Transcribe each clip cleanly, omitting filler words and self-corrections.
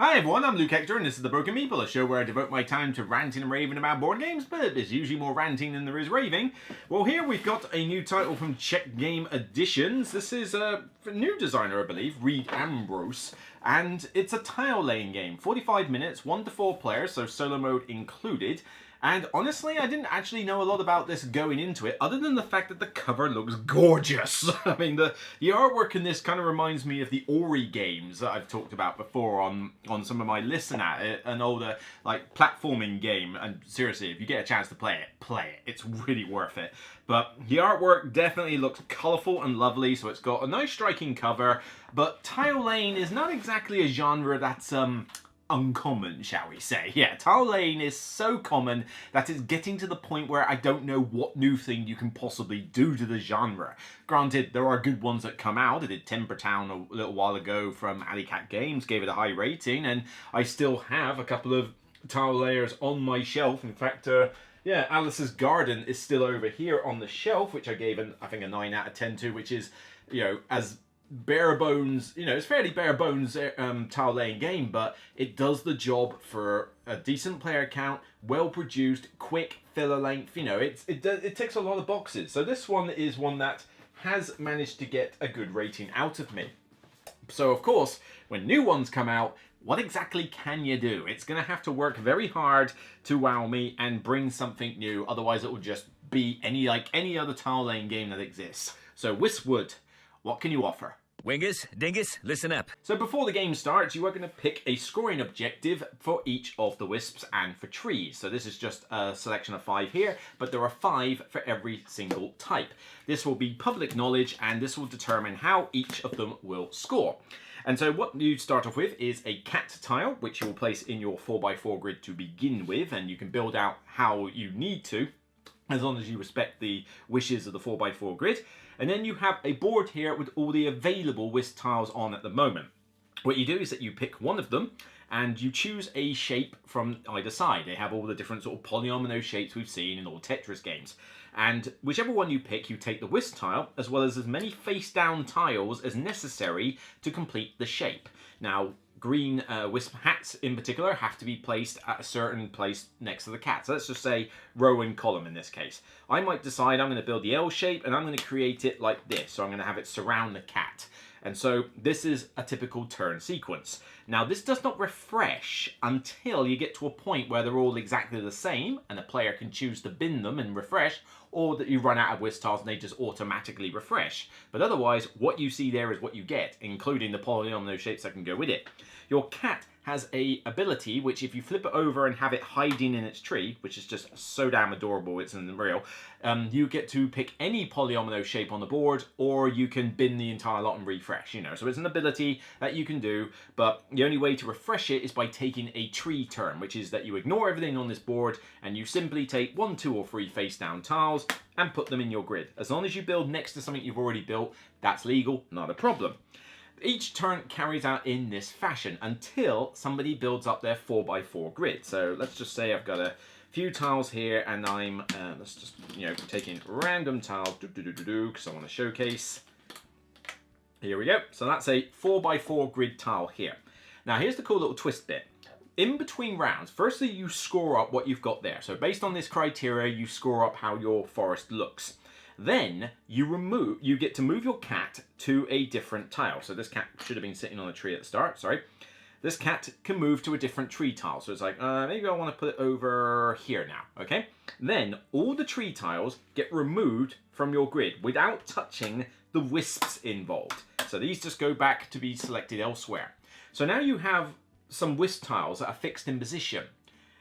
Hi everyone, I'm Luke Hector and this is The Broken Meeple, a show where I devote my time to ranting and raving about board games, but there's usually more ranting than there is raving. Well, here we've got a new title from Czech Game Editions. This is a new designer, I believe, Reed Ambrose, and it's a tile laying game. 45 minutes, 1 to 4 players, so solo mode included. And honestly, I didn't actually know a lot about this going into it, other than the fact that the cover looks gorgeous. I mean, the artwork in this kind of reminds me of the Ori games that I've talked about before on some of my Listen At It, an older like platforming game. And seriously, if you get a chance to play it, play it. It's really worth it. But the artwork definitely looks colourful and lovely, so it's got a nice striking cover. But tile laying is not exactly a genre that's uncommon, shall we say. Yeah, tile laying is so common that it's getting to the point where I don't know what new thing you can possibly do to the genre. Granted, there are good ones that come out. I did Timber Town a little while ago from Alley Cat Games, gave it a high rating, and I still have a couple of tile layers on my shelf. In fact, yeah, Alice's Garden is still over here on the shelf, which I gave, I think, a 9 out of 10 to, which is, you know, as bare bones, you know, it's fairly bare bones tile laying game, but it does the job for a decent player count, well produced, quick, filler length. You know, it ticks a lot of boxes. So this one is one that has managed to get a good rating out of me. So of course, when new ones come out, what exactly can you do? It's going to have to work very hard to wow me and bring something new. Otherwise, it will just be any other tile laying game that exists. So Wispwood, what can you offer? Wingus, dingus, listen up. So before the game starts, you are going to pick a scoring objective for each of the wisps and for trees. So this is just a selection of 5 here, but there are 5 for every single type. This will be public knowledge, and this will determine how each of them will score. And so what you start off with is a cat tile, which you will place in your 4x4 grid to begin with, and you can build out how you need to, as long as you respect the wishes of the 4x4 grid. And then you have a board here with all the available wisp tiles on at the moment. What you do is that you pick one of them and you choose a shape from either side. They have all the different sort of polyomino shapes we've seen in all Tetris games. And whichever one you pick, you take the wisp tile as well as many face down tiles as necessary to complete the shape. Now, green wisp hats in particular have to be placed at a certain place next to the cat. So let's just say row and column in this case. I might decide I'm going to build the L shape and I'm going to create it like this. So I'm going to have it surround the cat. And so this is a typical turn sequence. Now this does not refresh until you get to a point where they're all exactly the same and the player can choose to bin them and refresh, or that you run out of wisp tiles and they just automatically refresh. But otherwise, what you see there is what you get, including the polyomino shapes that can go with it. Your cat has a ability which, if you flip it over and have it hiding in its tree, which is just so damn adorable, it's unreal, you get to pick any polyomino shape on the board, or you can bin the entire lot and refresh, you know. So it's an ability that you can do, but the only way to refresh it is by taking a tree turn, which is that you ignore everything on this board and you simply take 1, 2, or 3 face down tiles and put them in your grid. As long as you build next to something you've already built, that's legal, not a problem. Each turn carries out in this fashion until somebody builds up their 4x4 grid. So let's just say I've got a few tiles here and I'm, let's just, you know, taking random tiles, because I want to showcase. Here we go. So that's a 4x4 grid tile here. Now here's the cool little twist bit. In between rounds, firstly you score up what you've got there. So based on this criteria, you score up how your forest looks. Then you get to move your cat to a different tile. So this cat should have been sitting on a tree at the start, sorry. This cat can move to a different tree tile. So it's like, maybe I want to put it over here now, okay? Then all the tree tiles get removed from your grid without touching the wisps involved. So these just go back to be selected elsewhere. So now you have some wisp tiles that are fixed in position.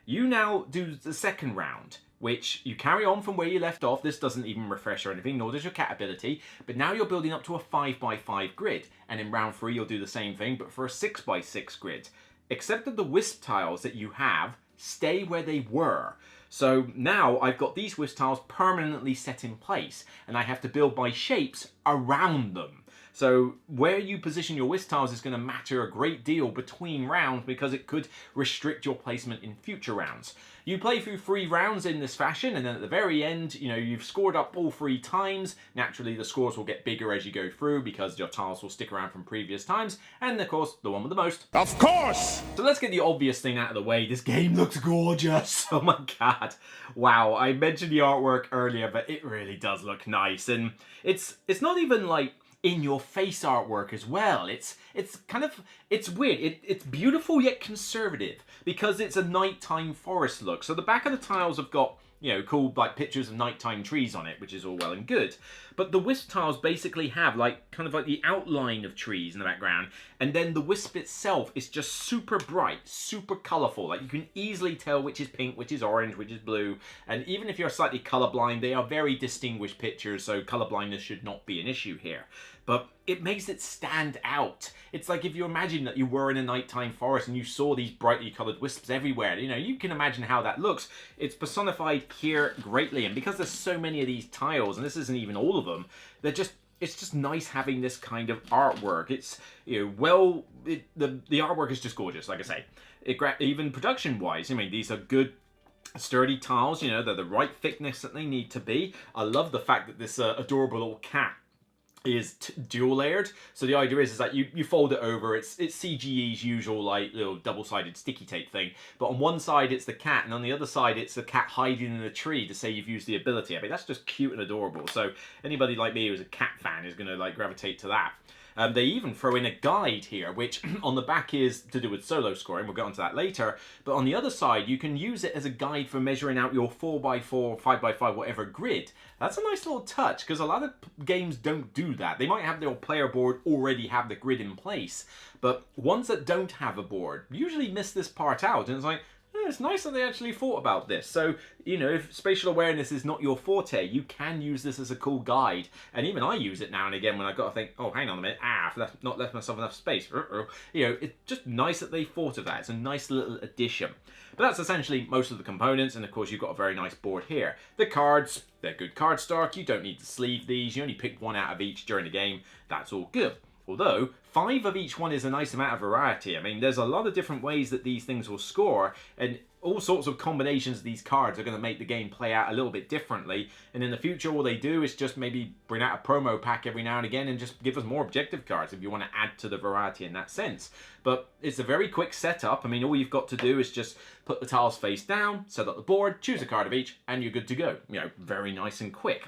You now do the second round, which you carry on from where you left off. This doesn't even refresh or anything, nor does your cat ability. But now you're building up to a 5x5 grid. And in round 3, you'll do the same thing, but for a 6x6 grid. Except that the wisp tiles that you have stay where they were. So now I've got these wisp tiles permanently set in place, and I have to build my shapes around them. So where you position your wisp tiles is going to matter a great deal between rounds because it could restrict your placement in future rounds. You play through 3 rounds in this fashion, and then at the very end, you know, you've scored up all 3 times. Naturally, the scores will get bigger as you go through because your tiles will stick around from previous times, and of course, the one with the most. Of course! So let's get the obvious thing out of the way. This game looks gorgeous. Oh my god. Wow, I mentioned the artwork earlier, but it really does look nice. And it's not even like in-your-face artwork as well. It's weird. It's beautiful yet conservative because it's a nighttime forest look. So the back of the tiles have got, you know, cool like pictures of nighttime trees on it, which is all well and good. But the wisp tiles basically have like kind of like the outline of trees in the background, and then the wisp itself is just super bright, super colourful. Like you can easily tell which is pink, which is orange, which is blue. And even if you're slightly colourblind, they are very distinguished pictures, so colourblindness should not be an issue here. But it makes it stand out. It's like if you imagine that you were in a nighttime forest and you saw these brightly coloured wisps everywhere. You know, you can imagine how that looks. It's personified here greatly, and because there's so many of these tiles, and this isn't even all of them, it's just nice having this kind of artwork. It's, you know, the artwork is just gorgeous, like I say. Even production-wise, I mean, these are good sturdy tiles, you know, they're the right thickness that they need to be. I love the fact that this adorable little cat is dual layered. So the idea is that you fold it over. It's CGE's usual like little double-sided sticky tape thing, but on one side it's the cat, and on the other side it's the cat hiding in a tree to say you've used the ability. I mean, that's just cute and adorable. So anybody like me who's a cat fan is going to like gravitate to that. They even throw in a guide here, which on the back is to do with solo scoring. We'll get onto that later. But on the other side, you can use it as a guide for measuring out your 4x4, 5x5, whatever grid. That's a nice little touch, because a lot of games don't do that. They might have their player board already have the grid in place, but ones that don't have a board usually miss this part out. And it's like, it's nice that they actually thought about this. So, you know, if spatial awareness is not your forte, you can use this as a cool guide. And even I use it now and again when I've got to think, oh, hang on a minute, I've not left myself enough space. You know, it's just nice that they thought of that. It's a nice little addition. But that's essentially most of the components, and of course you've got a very nice board here. The cards, they're good cardstock. You don't need to sleeve these. You only pick 1 out of each during the game. That's all good. Although, 5 of each one is a nice amount of variety. I mean, there's a lot of different ways that these things will score, and all sorts of combinations of these cards are going to make the game play out a little bit differently. And in the future, all they do is just maybe bring out a promo pack every now and again and just give us more objective cards if you want to add to the variety in that sense. But it's a very quick setup. I mean, all you've got to do is just put the tiles face down, set up the board, choose a card of each, and you're good to go. You know, very nice and quick.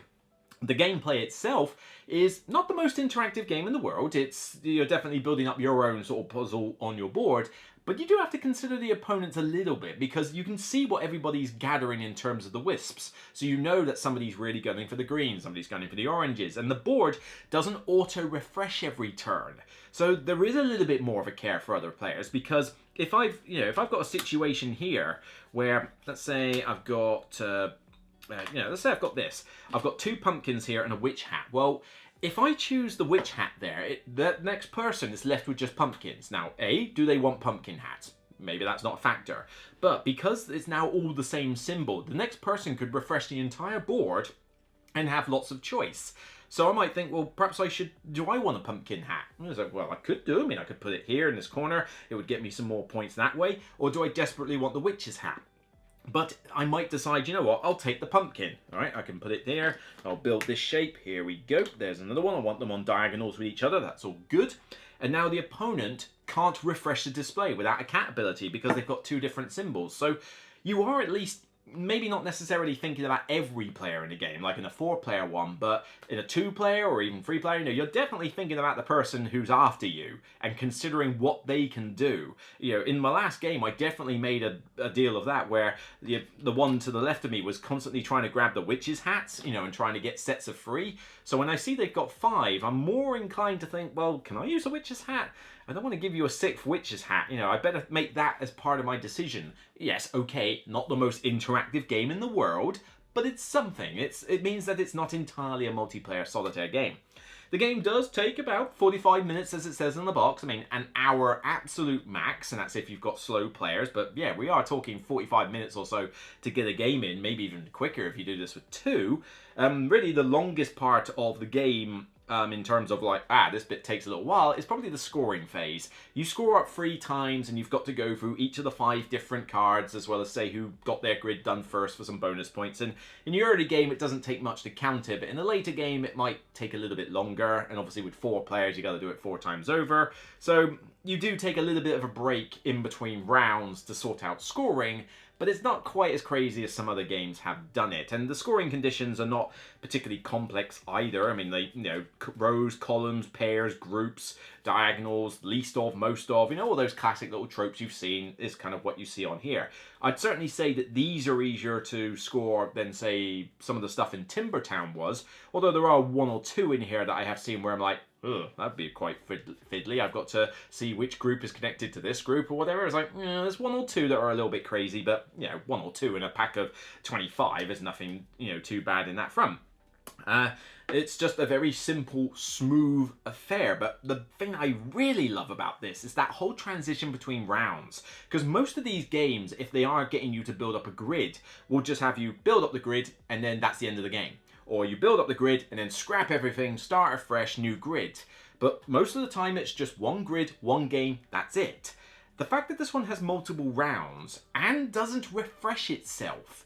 The gameplay itself is not the most interactive game in the world. You're definitely building up your own sort of puzzle on your board, but you do have to consider the opponents a little bit because you can see what everybody's gathering in terms of the wisps. So you know that somebody's really gunning for the greens, somebody's gunning for the oranges, and the board doesn't auto-refresh every turn. So there is a little bit more of a care for other players because if I've got a situation here where, let's say I've got let's say I've got this. I've got 2 pumpkins here and a witch hat. Well, if I choose the witch hat there, the next person is left with just pumpkins. Now, A, do they want pumpkin hats? Maybe that's not a factor. But because it's now all the same symbol, the next person could refresh the entire board and have lots of choice. So I might think, well, perhaps do I want a pumpkin hat? And I was like, well, I could do. I mean, I could put it here in this corner. It would get me some more points that way. Or do I desperately want the witch's hat? But I might decide, you know what, I'll take the pumpkin. All right, I can put it there. I'll build this shape. Here we go. There's another one. I want them on diagonals with each other. That's all good. And now the opponent can't refresh the display without a cat ability because they've got 2 different symbols. So you are at least maybe not necessarily thinking about every player in the game, like in a 4-player one, but in a 2-player or even 3-player, you're definitely thinking about the person who's after you and considering what they can do. In my last game, I definitely made a deal of that where the one to the left of me was constantly trying to grab the witch's hats, and trying to get sets of 3. So when I see they've got 5, I'm more inclined to think, well, can I use a witch's hat? I don't want to give you a 6th witch's hat. I better make that as part of my decision. Yes, okay, not the most interactive game in the world, but it's something. It means that it's not entirely a multiplayer solitaire game. The game does take about 45 minutes, as it says in the box. I mean, an hour absolute max, and that's if you've got slow players. But yeah, we are talking 45 minutes or so to get a game in, maybe even quicker if you do this with 2. Really, the longest part of the game in terms of like, this bit takes a little while, is probably the scoring phase. You score up 3 times and you've got to go through each of the 5 different cards, as well as say who got their grid done first for some bonus points. And in your early game, it doesn't take much to count it, but in the later game, it might take a little bit longer. And obviously with 4 players, you got to do it 4 times over. So you do take a little bit of a break in between rounds to sort out scoring, but it's not quite as crazy as some other games have done it. And the scoring conditions are not particularly complex either. I mean, they, rows, columns, pairs, groups, diagonals, least of, most of, all those classic little tropes you've seen is kind of what you see on here. I'd certainly say that these are easier to score than, say, some of the stuff in Timbertown was, although there are 1 or 2 in here that I have seen where I'm like, ugh, that'd be quite fiddly. I've got to see which group is connected to this group or whatever. It's like, there's 1 or 2 that are a little bit crazy, but, 1 or 2 in a pack of 25 is nothing, too bad in that front. It's just a very simple, smooth affair. But the thing I really love about this is that whole transition between rounds. Because most of these games, if they are getting you to build up a grid, will just have you build up the grid and then that's the end of the game. Or you build up the grid and then scrap everything, start a fresh new grid. But most of the time it's just 1 grid, 1 game, that's it. The fact that this one has multiple rounds and doesn't refresh itself,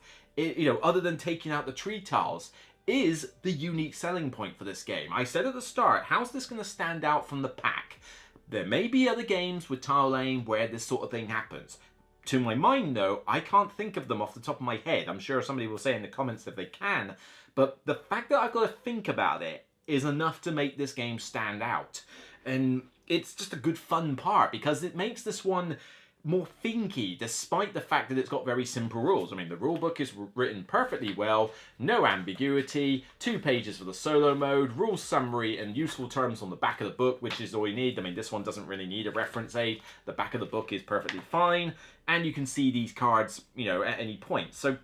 other than taking out the tree tiles, is the unique selling point for this game. I said at the start, how's this going to stand out from the pack? There may be other games with tile laying where this sort of thing happens. To my mind though, I can't think of them off the top of my head. I'm sure somebody will say in the comments if they can. But the fact that I've got to think about it is enough to make this game stand out. And it's just a good fun part because it makes this one more thinky, despite the fact that it's got very simple rules. I mean, the rulebook is written perfectly well, no ambiguity, 2 pages for the solo mode, rules summary and useful terms on the back of the book, which is all you need. I mean, this one doesn't really need a reference aid. The back of the book is perfectly fine, and you can see these cards, at any point. So,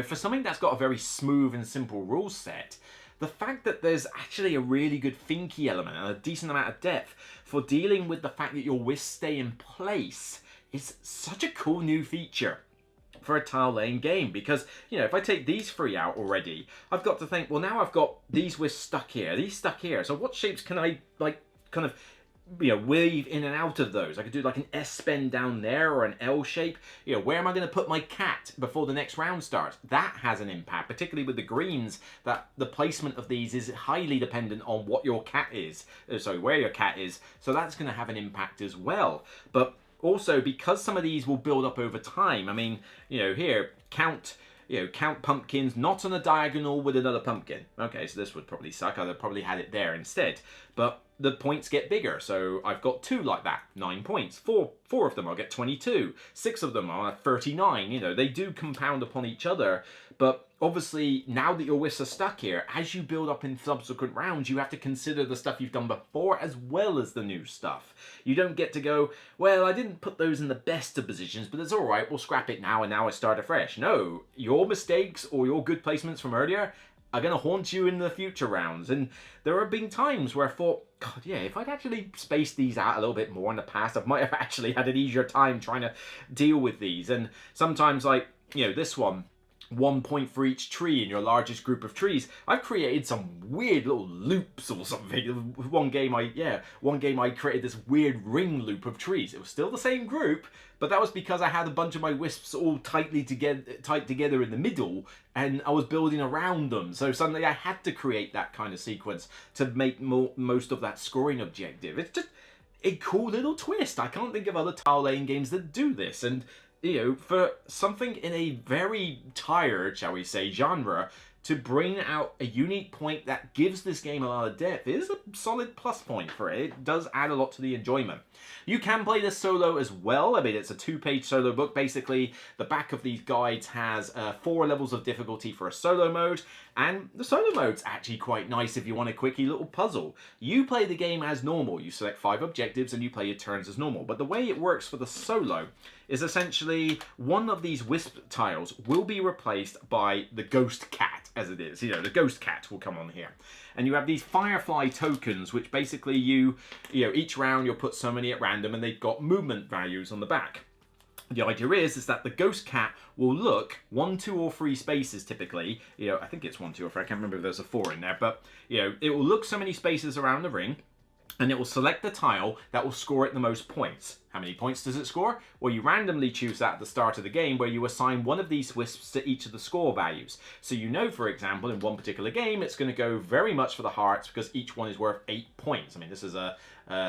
for something that's got a very smooth and simple rule set, the fact that there's actually a really good thinky element and a decent amount of depth for dealing with the fact that your wisps stay in place is such a cool new feature for a tile laying game. Because, if I take these 3 out already, I've got to think, well, now I've got these wisps stuck here, these stuck here. So what shapes can I, kind of weave in and out of those? I could do like an S bend down there or an L shape. Where am I going to put my cat before the next round starts? That has an impact, particularly with the greens, that the placement of these is highly dependent on what your cat is. Where your cat is. So that's going to have an impact as well. But also, because some of these will build up over time, I mean, here, count pumpkins not on a diagonal with another pumpkin. Okay, so this would probably suck. I'd have probably had it there instead. But the points get bigger. So I've got 2 like that, 9 points. 4 of them I'll get 22. 6 of them are 39. They do compound upon each other. But obviously, now that your wisps are stuck here, as you build up in subsequent rounds, you have to consider the stuff you've done before as well as the new stuff. You don't get to go, well, I didn't put those in the best of positions, but it's all right, we'll scrap it now and now I start afresh. No, your mistakes or your good placements from earlier are going to haunt you in the future rounds. And there have been times where I thought, God, yeah, if I'd actually spaced these out a little bit more in the past, I might have actually had an easier time trying to deal with these. And sometimes, like, this one, 1 point for each tree in your largest group of trees. I've created some weird little loops or something. One game I created this weird ring loop of trees. It was still the same group, but that was because I had a bunch of my wisps all tight together in the middle, and I was building around them. So suddenly I had to create that kind of sequence to make most of that scoring objective. It's just a cool little twist. I can't think of other tile laying games that do this. And for something in a very tired, shall we say, genre, to bring out a unique point that gives this game a lot of depth is a solid plus point for it. It does add a lot to the enjoyment. You can play this solo as well. I mean, it's a 2-page solo book. Basically, the back of these guides has 4 levels of difficulty for a solo mode, and the solo mode's actually quite nice if you want a quickie little puzzle. You play the game as normal. You select 5 objectives and you play your turns as normal. But the way it works for the solo is essentially one of these wisp tiles will be replaced by the ghost cat, as it is. The ghost cat will come on here. And you have these firefly tokens, which basically each round you'll put so many at random, and they've got movement values on the back. The idea is that the ghost cat will look 1, 2, or 3 spaces typically. I think it's 1, 2, or 3. I can't remember if there's a 4 in there, but it will look so many spaces around the ring, and it will select the tile that will score it the most points. How many points does it score? Well, you randomly choose that at the start of the game, where you assign one of these wisps to each of the score values. So for example, in one particular game, it's going to go very much for the hearts because each one is worth 8 points. I mean, this is a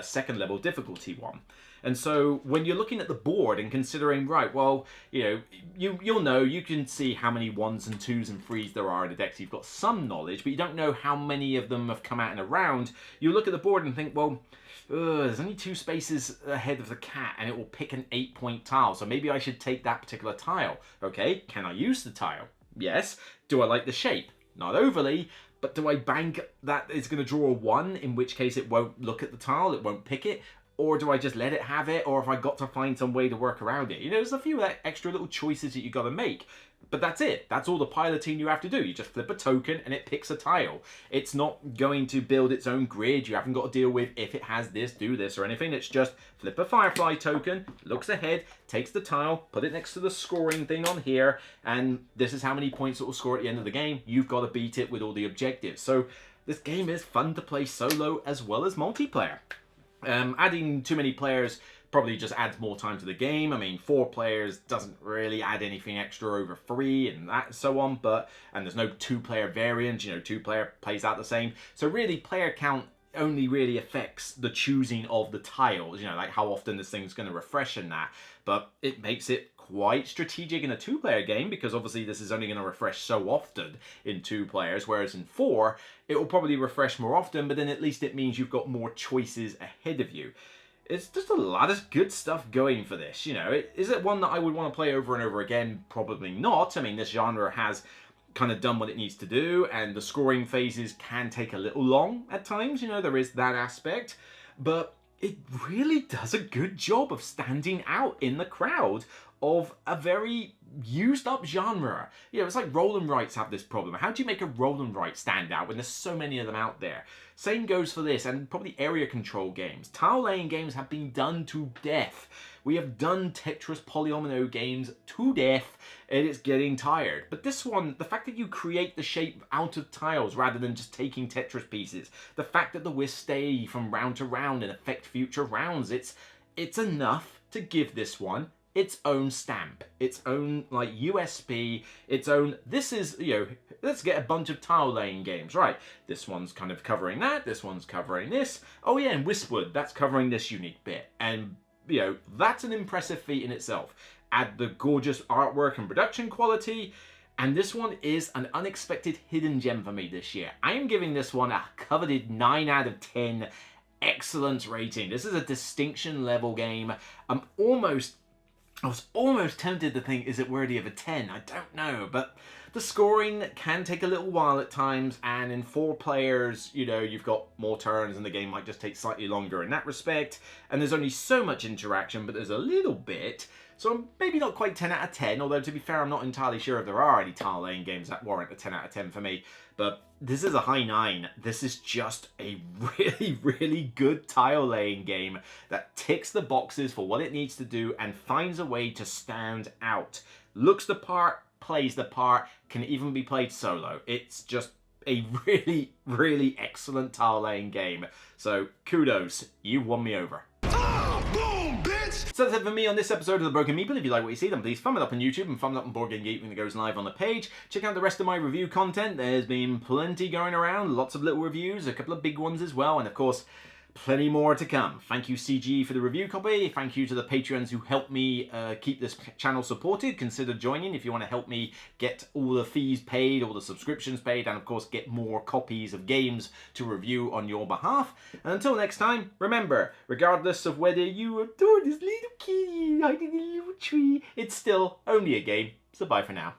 second level difficulty one. And so when you're looking at the board and considering, right, well, you can see how many 1s and 2s and 3s there are in the deck. So you've got some knowledge, but you don't know how many of them have come out in a round. You look at the board and think, well, there's only 2 spaces ahead of the cat and it will pick an 8-point tile. So maybe I should take that particular tile. Okay, can I use the tile? Yes. Do I like the shape? Not overly. But do I bank that it's going to draw a 1, in which case it won't look at the tile, it won't pick it? Or do I just let it have it? Or have I got to find some way to work around it? There's a few extra little choices that you got to make. But that's it. That's all the piloting you have to do. You just flip a token and it picks a tile. It's not going to build its own grid. You haven't got to deal with if it has this, do this, or anything. It's just flip a firefly token, looks ahead, takes the tile, put it next to the scoring thing on here, and this is how many points it will score at the end of the game. You've got to beat it with all the objectives. So this game is fun to play solo as well as multiplayer. Adding too many players probably just adds more time to the game. I mean, 4 players doesn't really add anything extra over 3 and that so on, and there's no 2-player variant, 2-player plays out the same. So really, player count only really affects the choosing of the tiles, like how often this thing's going to refresh and that. But it makes it quite strategic in a 2-player game, because obviously this is only going to refresh so often in 2 players, whereas in 4 it will probably refresh more often, but then at least it means you've got more choices ahead of you. It's just a lot of good stuff going for this. Is it one that I would want to play over and over again? Probably not. I mean, this genre has kind of done what it needs to do, and the scoring phases can take a little long at times. There is that aspect, but it really does a good job of standing out in the crowd of a very used up genre. It's like roll and writes have this problem. How do you make a roll and write stand out when there's so many of them out there? Same goes for this, and probably area control games. Tile laying games have been done to death. We have done Tetris Polyomino games to death, and it's getting tired. But this one, the fact that you create the shape out of tiles rather than just taking Tetris pieces, the fact that the wisps stay from round to round and affect future rounds, it's enough to give this one its own stamp, its own USP, its own, this is, let's get a bunch of tile laying games, right? This one's kind of covering that, this one's covering this. Oh yeah, and Wispwood, that's covering this unique bit. And, that's an impressive feat in itself. Add the gorgeous artwork and production quality, and this one is an unexpected hidden gem for me this year. I am giving this one a coveted 9 out of 10 excellent rating. This is a distinction level game. I was almost tempted to think, is it worthy of a 10? I don't know, but the scoring can take a little while at times, and in 4 players, you've got more turns and the game might just take slightly longer in that respect, and there's only so much interaction, but there's a little bit, so maybe not quite 10 out of 10, although to be fair, I'm not entirely sure if there are any tile laying games that warrant a 10 out of 10 for me, but this is a high 9. This is just a really, really good tile laying game that ticks the boxes for what it needs to do and finds a way to stand out. Looks the part, plays the part, can even be played solo. It's just a really, really excellent tile laying game. So kudos, you won me over. So that's it for me on this episode of The Broken Meeple. If you like what you see, then please thumb it up on YouTube and thumb it up on Board Game Geek when it goes live on the page. Check out the rest of my review content. There's been plenty going around, lots of little reviews, a couple of big ones as well, and of course, plenty more to come. Thank you, CG, for the review copy. Thank you to the Patreons who help me keep this channel supported. Consider joining if you want to help me get all the fees paid, all the subscriptions paid, and of course get more copies of games to review on your behalf. And until next time, remember, regardless of whether you adore this little kitty hiding in a little tree, it's still only a game. So bye for now.